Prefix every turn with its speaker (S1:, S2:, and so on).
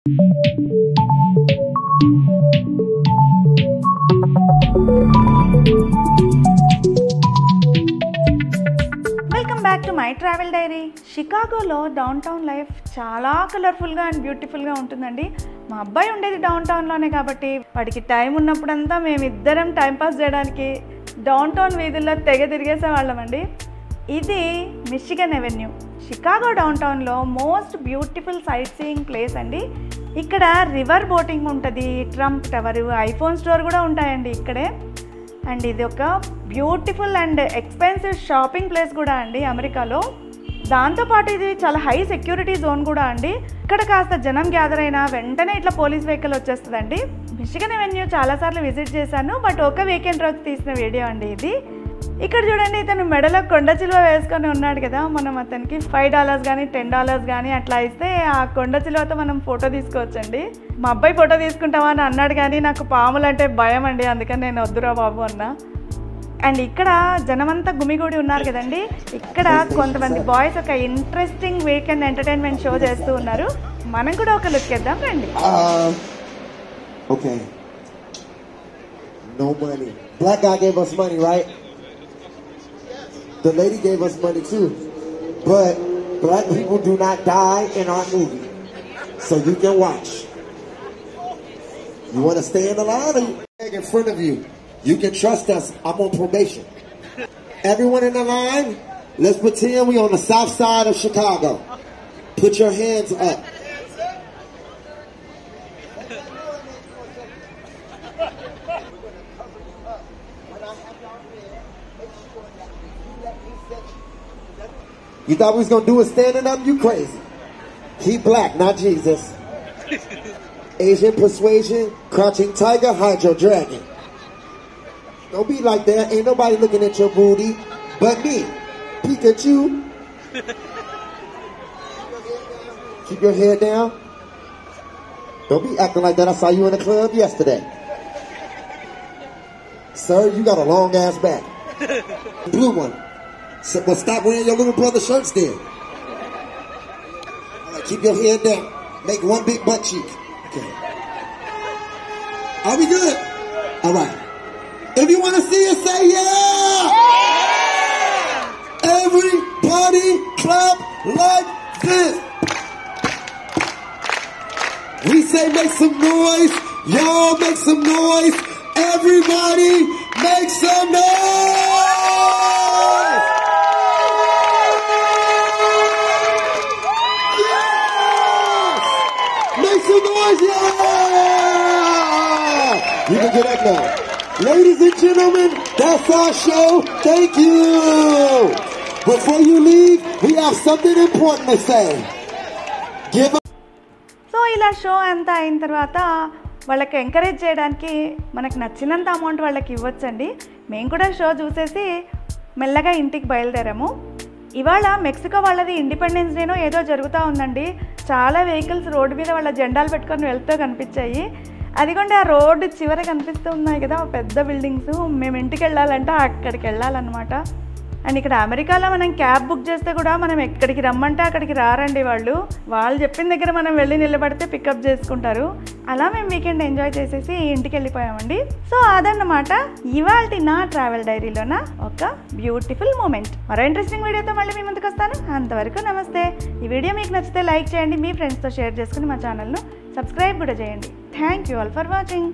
S1: Welcome back to my travel diary. షికాగోలో downtown life చాలా కలర్ఫుల్గా అండ్ బ్యూటిఫుల్గా ఉంటుందండి. మా అబ్బాయి ఉండేది డౌన్ టౌన్లోనే కాబట్టి వాడికి టైం ఉన్నప్పుడంతా మేమిద్దరం టైంపాస్ చేయడానికి డౌన్ టౌన్ వీధుల్లో తెగ తిరిగేసేవాళ్ళమండి. ఇది మిషిగన్ అవెన్యూ, షికాగో డౌన్ టౌన్లో most beautiful sight seeing place అండి. ఇక్కడ రివర్ బోటింగ్ ఉంటుంది, ట్రంప్ టవర్, ఐఫోన్ స్టోర్ కూడా ఉంటాయండి ఇక్కడే. అండ్ ఇది ఒక beautiful and expensive shopping place కూడా అండి అమెరికాలో. దాంతోపాటు ఇది చాలా హై సెక్యూరిటీ జోన్ కూడా అండి. ఇక్కడ కాస్త జనం గ్యాదర్ అయినా వెంటనే ఇట్లా పోలీస్ వెహికల్ వచ్చేస్తుందండి. మిషిగన్ అవెన్యూ చాలాసార్లు విజిట్ చేశాను, బట్ ఒక వీకెండ్ రోజు తీసిన వీడియో అండి ఇది. ఇక్కడ చూడండి, ఇతను మెడలో కొండ చిలువ వేసుకొని ఉన్నాడు కదా. మనం అతనికి $5 కానీ $10 కానీ అట్లా ఇస్తే ఆ కొండ చిలువతో మనం ఫోటో తీసుకోవచ్చండి. మా అబ్బాయి ఫోటో తీసుకుంటావా అని అన్నాడు, కానీ నాకు పాములు అంటే భయం అండి, అందుకని నేను వద్దురా బాబు అన్నా. అండ్ ఇక్కడ జనమంతా గుమిగూడి ఉన్నారు కదండి. ఇక్కడ కొంతమంది బాయ్స్ ఒక ఇంట్రెస్టింగ్ వీకెండ్ ఎంటర్టైన్మెంట్ షో చేస్తూ ఉన్నారు. మనం కూడా ఒక లుక్ వేద్దాం రండి.
S2: Okay. No money. Black guy gave us money, right? The lady gave us money too. But black people do not die in our movie. So you can watch. You want to stay in the line or you in front of you? You can trust us. I'm on probation. Everyone in the line, let's pretend we on the south side of Chicago. Put your hands up. You thought we was gonna do it standing up? You crazy. He black, not Jesus. Asian persuasion, crouching tiger, hydro dragon. Don't be like that. Ain't nobody looking at your booty but me. Pikachu. Keep your head down. Don't be acting like that. I saw you in the club yesterday. Sir, you got a long ass back. Blue one. So, well, stop wearing your little brother shirts then. All right, keep your head down. Make one big butt cheek. Okay. Are we good? All right. If you want to see us, say yeah! Yeah! Everybody clap like this. We say make some noise. Y'all make some noise. Everybody make some noise! Yeah! You can get up now. Ladies and gentlemen, that's our show. Thank you. Before you leave, we have something important to say. Give up.
S1: So ఇలా show అంతా అయిన తర్వాత వాళ్ళకి encourage చేయడానికి మనకు నచ్చినంత amount వాళ్ళకి ఇవ్వచ్చండి. మేము కూడా షో చూసేసి మెల్లగా ఇంటికి బయలుదేరాము. ఇవాళ మెక్సికో వాళ్ళది ఇండిపెండెన్స్ డేనో ఏదో జరుగుతూ ఉందండి. చాలా వెహికల్స్ రోడ్డు మీద వాళ్ళ జెండాలు పెట్టుకొని వెళ్తూ కనిపించాయి. అదిగోండి ఆ రోడ్డు చివర కనిపిస్తూ ఉన్నాయి కదా పెద్ద బిల్డింగ్స్. మేము ఇంటికి వెళ్ళాలంటే అక్కడికి వెళ్ళాలన్నమాట. అండ్ ఇక్కడ అమెరికాలో మనం క్యాబ్ బుక్ చేస్తే కూడా మనం ఎక్కడికి రమ్మంటే అక్కడికి రారండి వాళ్ళు. వాళ్ళు చెప్పిన దగ్గర మనం వెళ్ళి నిలబడితే పికప్ చేసుకుంటారు. అలా మేము వీకెండ్ ఎంజాయ్ చేసేసి ఇంటికి వెళ్ళిపోయామండి. సో అదన్నమాట ఇవాల్టి నా ట్రావెల్ డైరీలోన ఒక బ్యూటిఫుల్ మూమెంట్. మరో ఇంట్రెస్టింగ్ వీడియోతో మళ్ళీ మీ ముందుకు వస్తాను. అంతవరకు నమస్తే. ఈ వీడియో మీకు నచ్చితే లైక్ చేయండి, మీ ఫ్రెండ్స్తో షేర్ చేసుకుని మా ఛానల్ను సబ్స్క్రైబ్ కూడా చేయండి. Thank you all for watching.